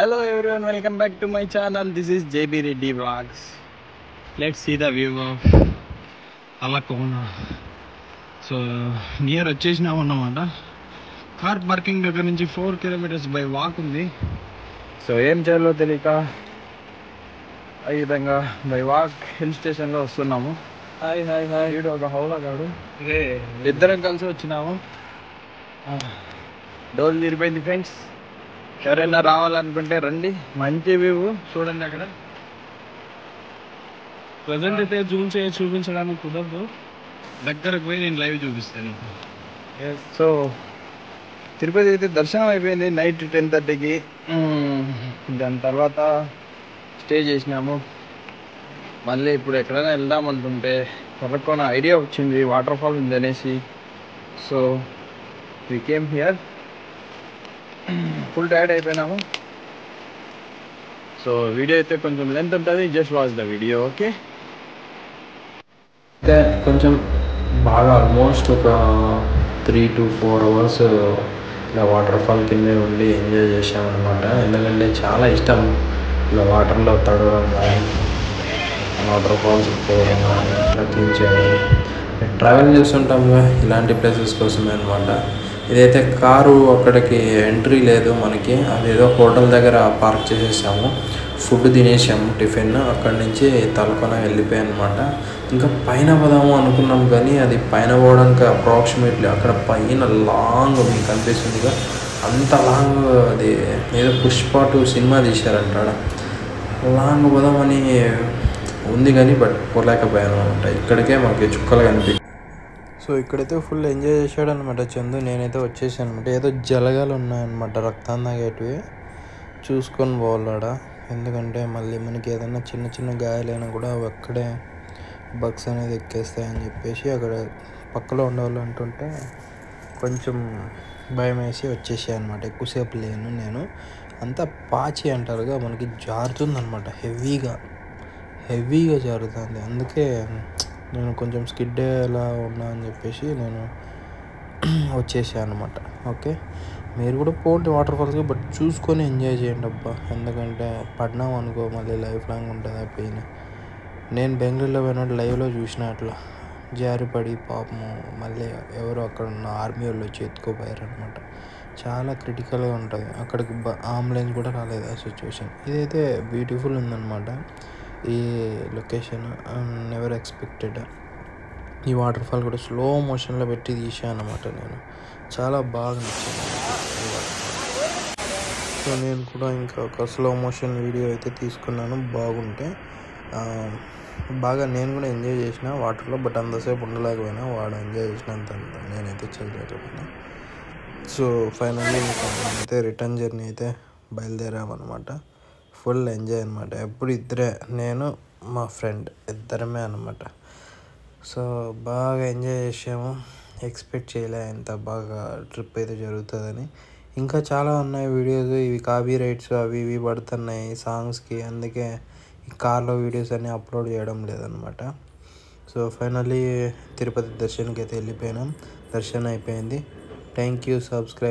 Hello everyone, welcome back to my channel. This is JB Reddy Vlogs. Let's see the view of Alakona. So near వచ్చేసినాం అన్నమాట. Car parking దగ్గర నుంచి 4 kilometers by walk ఉంది. So ఏం చేయాలో తెలియక ఈ విధంగా బై వాక్ హిల్ స్టేషన్లో వస్తున్నాము. హాయ్ హాయ్ హాయ్ వీడు ఒక హౌలా గాడు ఇద్దరం కలిసి వచ్చినాము. డోర్ తీరిపోయింది ఫ్రెండ్స్. ఎవరైనా రావాలనుకుంటే రండి, మంచి వ్యూ చూడండి. అక్కడ ప్రజెంట్ అయితే జూమ్ చేసి చూపించడానికి కుదరదు, దగ్గరకు పోయి నేను లైవ్ చూపిస్తాను. సో తిరుపతి అయితే దర్శనం అయిపోయింది నైట్ 10:30కి. దాని తర్వాత స్టే చేసినాము. మళ్ళీ ఇప్పుడు ఎక్కడైనా వెళ్దాం అనుకుంటే కొరకొన ఐడియా వచ్చింది, వాటర్ ఫాల్ ఉంది అనేసి. So we came here. Full tired అయిపోయినాము. సో వీడియో అయితే కొంచెం లెంత్ ఉంటుంది, just watch the video. Okay, అయితే కొంచెం బాగా ఆల్మోస్ట్ ఒక 3 to 4 hours ఇలా వాటర్ ఫాల్ కింద ఉండి ఎంజాయ్ చేసామన్నమాట. ఎందుకంటే చాలా ఇష్టం ఇలా వాటర్లో తడవడం కానీ, వాటర్ ఫాల్స్ పోవడం కానీ, ట్రెక్కింగ్ చేయడం. ట్రావెల్ చేస్తుంటాము ఇలాంటి ప్లేసెస్ కోసమే అనమాట. ఇదైతే కారు అక్కడికి ఎంట్రీ లేదు మనకి, అదేదో హోటల్ దగ్గర పార్క్ చేసేసాము. ఫుడ్ తినేసాము, టిఫిన్. అక్కడి నుంచి తలకొన వెళ్ళిపోయాయి అనమాట. ఇంకా పైన పోదాము అనుకున్నాం కానీ అది పైన పోవడానికి అప్రాక్సిమేట్లీ అక్కడ పైన లాంగ్ మీకు కనిపిస్తుందిగా, అంత లాంగ్. అది ఏదో పుష్ప 2 సినిమా తీశారంటాడ, లాంగ్ పోదామని ఉంది కానీ బట్ పోలేకపోయాను అనమాట. ఇక్కడికే మాకు చుక్కలు కనిపించాయి. సో ఇక్కడైతే ఫుల్ ఎంజాయ్ చేశాడు అనమాట చందు. నేనైతే వచ్చేసాను అనమాట. ఏదో జలగాలు ఉన్నాయన్నమాట, రక్తం తాగేటివి, చూసుకొని పోవాలాడా. ఎందుకంటే మళ్ళీ మనకి ఏదైనా చిన్న చిన్న గాయాలైనా కూడా అవి అక్కడే బగ్స్ అనేది ఎక్కేస్తాయని చెప్పేసి అక్కడ పక్కలో ఉండేవాళ్ళు అంటుంటే కొంచెం భయం వేసి వచ్చేసాయి అనమాట. ఎక్కువసేపు లేను నేను. అంతా పాచి అంటారుగా, మనకి జారుతుందనమాట, హెవీగా జారుతుంది. అందుకే నేను కొంచెం స్కిడ్ ఎలా ఉన్నా అని చెప్పేసి నేను వచ్చేసాను అనమాట. ఓకే, మీరు కూడా పోండి వాటర్ ఫాల్స్కి, బట్ చూసుకొని ఎంజాయ్ చేయండి అబ్బా. ఎందుకంటే పడినాం అనుకో మళ్ళీ లైఫ్ లాంగ్ ఉంటుంది ఆ పెయిన్. నేను బెంగళూరులో పోయినట్టు లైవ్లో చూసిన అట్లా జారిపడి పాపము మళ్ళీ ఎవరో అక్కడ ఉన్న ఆర్మీ వాళ్ళు వచ్చి ఎత్తుకుపోయారనమాట. చాలా క్రిటికల్గా ఉంటుంది. అక్కడికి అంబులెన్స్ కూడా రాలేదు ఆ సిచ్యువేషన్. ఇదైతే బ్యూటిఫుల్ ఉందన్నమాట ఈ లొకేషన్. Never expected. ఈ వాటర్ ఫాల్ కూడా స్లో మోషన్లో పెట్టి తీసాను అనమాట నేను. చాలా బాగా నచ్చింది. సో నేను కూడా ఇంకా ఒక స్లో మోషన్ వీడియో అయితే తీసుకున్నాను. బాగుంటే బాగా నేను కూడా ఎంజాయ్ చేసిన వాటర్లో, బట్ అంతసేపు ఉండలేకపోయినా. వాడు ఎంజాయ్ చేసినంత నేనైతే చేయలేకపోయినా. సో ఫైనల్లీ అయితే రిటర్న్ జర్నీ అయితే బయలుదేరామన్నమాట. ఫుల్ ఎంజాయ్ అనమాట. ఎప్పుడు ఇద్దరే, నేను మా ఫ్రెండ్ ఇద్దరమే అనమాట. సో బాగా ఎంజాయ్ చేసాము. ఎక్స్పెక్ట్ చేయలే ఇంత బాగా ట్రిప్ అయితే జరుగుతుందని. ఇంకా చాలా ఉన్నాయి వీడియోస్, ఇవి కాపీ రైట్స్ అవి ఇవి పడుతున్నాయి సాంగ్స్కి. అందుకే ఈ కార్లో వీడియోస్ అన్నీ అప్లోడ్ చేయడం లేదనమాట. సో ఫైనల్లీ తిరుపతి దర్శనంకి అయితే వెళ్ళిపోయినాం. దర్శనం అయిపోయింది. Thank you. సబ్స్క్రైబ్.